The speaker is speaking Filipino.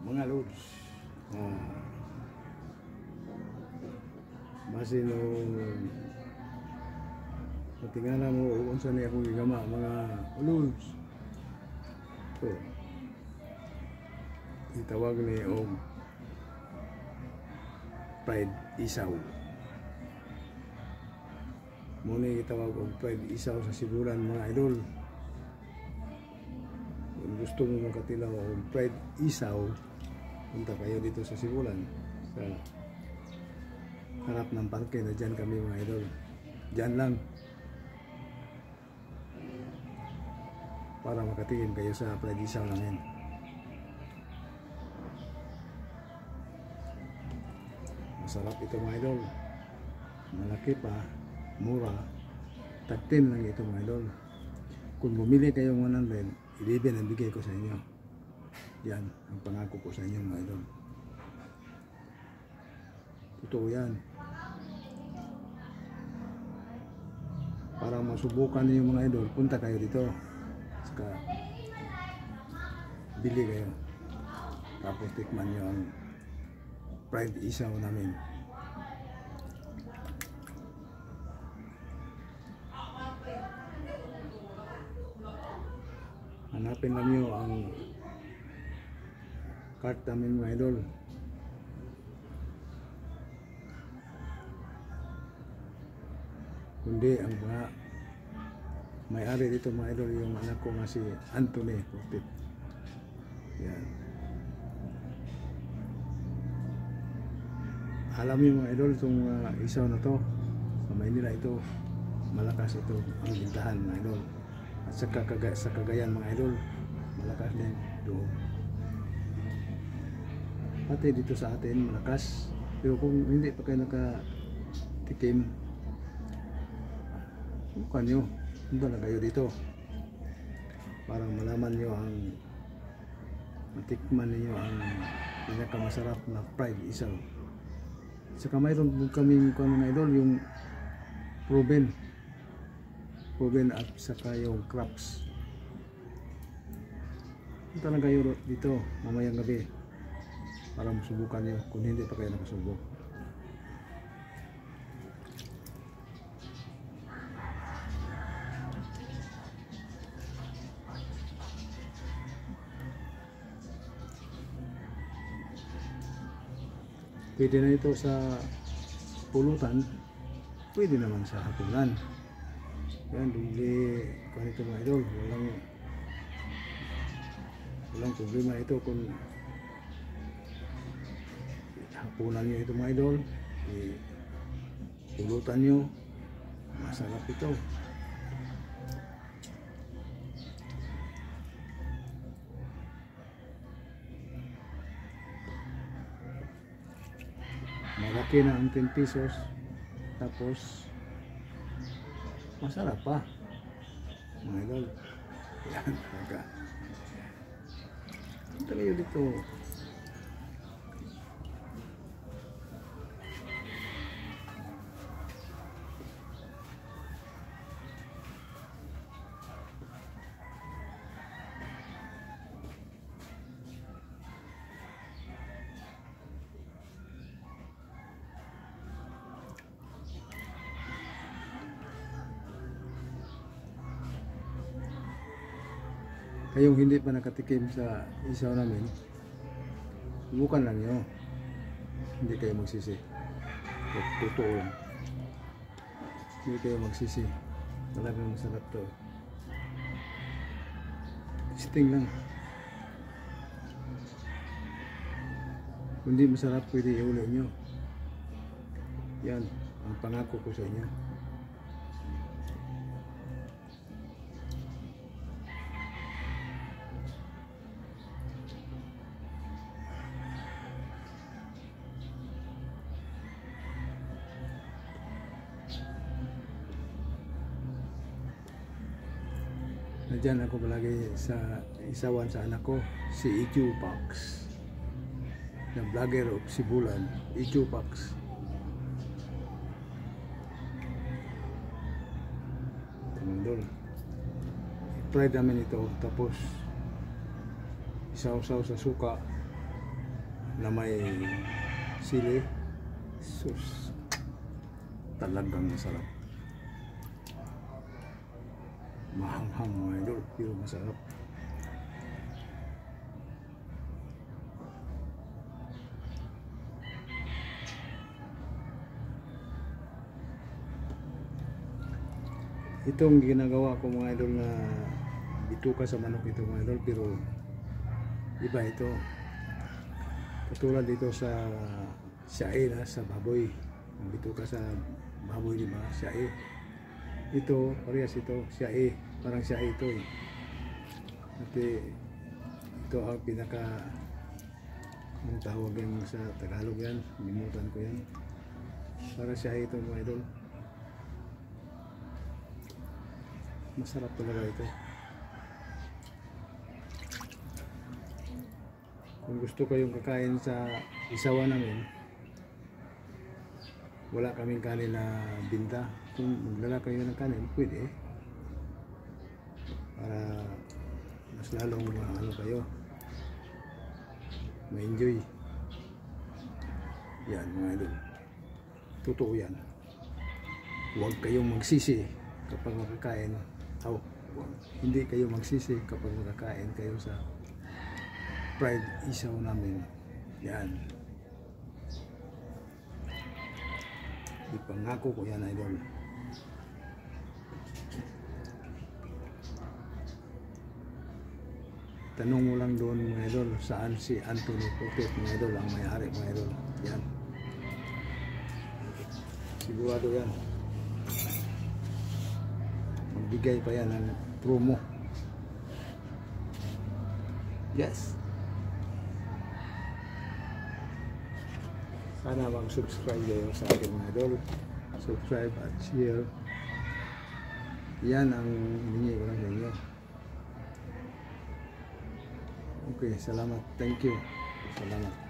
Mga lods, base nung patingala mo unsa ni akong gigama mga lods. So, itawag ni og fried isaw. Muna itawag og fried isaw sa Sibulan mga idol. Kung gusto mo makatilaw og fried isaw, punta kayo dito sa Sibulan, sa harap ng parke na dyan kami mga idol. Dyan lang, para makatingin kayo sa fried isaw namin. Masarap ito mga idol, malaki pa, mura, tag 10 lang ito mga idol. Kung bumili kayong 100, 11 ang bigay ko sa inyo. Yan ang pangako ko sa inyo mga idol. Totoo yan. Para masubukan niyo mga idol, punta kayo dito. Saka bili kayo. Tapos tikman niyo ang fried isaw namin. Hanapin lang niyo ang cart namin mga idol. Kundi ang mga may-ari dito mga idol, yung anak ko nga si Anthony Portit. Yan. Alam niyo mga idol, itong isaw na to sa Maynila, ito malakas ito ang bintahan mga idol. At sa Cagayan mga idol, malakas din doon. Pati dito sa atin malakas. Pero kung hindi pa kayo nakatikim, subukan nyo, punta na kayo dito para malaman nyo ang matikman ninyo ang pinakamasarap na fried isaw. Saka mayroon kaming mga idol, yung proven at saka yung crabs. Punta na kayo dito mamayang gabi para masubukan nyo kung hindi pa kayo nakasubok. Pwede na ito sa pulutan, pwede naman sa hapunan. Yan, hindi kung ito mga idol, walang problema ito kung hapunan nyo ito mga idol, pulutan nyo, masarap ito. Malaki na ang 10 pesos, tapos masarap pa mga idol. Yan talaga. Punta kayo dito. Kayong hindi pa nakatikim sa isaw namin, subukan lang nyo, hindi kayo magsisi. Totoo lang, hindi kayo magsisi. Talagang masarap to. Testing lang. Kung hindi masarap, pwede iuli nyo. Yan ang pangako ko sa inyo. Nandiyan ako palagi sa isawan sa anak ko, si Ichu Pax, na vlogger of Sibulan. Ichu Pax. I-fried namin ito, tapos isaw-saw sa suka, na may sili. Sus, talagang masarap. Mahanghang mga idol, pero masarap. Itong ginagawa ko mga idol na bituka sa manok ito mga idol, pero iba ito. Katulad dito sa siyae na sa baboy. Ang bituka sa baboy, di ba? Siyae. Ito, parehas ito, siyae. Parang siyae ito eh. Kasi ito ang pinaka, ang tawag yan sa Tagalog yan. Limutan ko yan. Parang siyae ito mga idol. Masarap talaga ito. Kung gusto kayong kakain sa isawa namin, wala kaming kanin na binta. Kung magdala kayo ng kanin, pwede. Para mas lalong ano kayo, ma-enjoy. Yan mga idol. Totoo yan. Huwag kayong magsisi kapag makakain. Hindi kayo magsisi kapag makakain kayo sa fried isaw namin. Yan. Ipangako ko yan idol. Tanong mo lang doon mga idol, saan si Anthony Putit mga idol, ang may-ari mga idol. Yan. Sigurado yan. Magbigay pa yan ng promo. Yes. Sana mag-subscribe kayo sa akin mga idol. Subscribe at share. Yan ang hiningi ko lang sa inyo. Okay, salamat. Thank you. Salamat.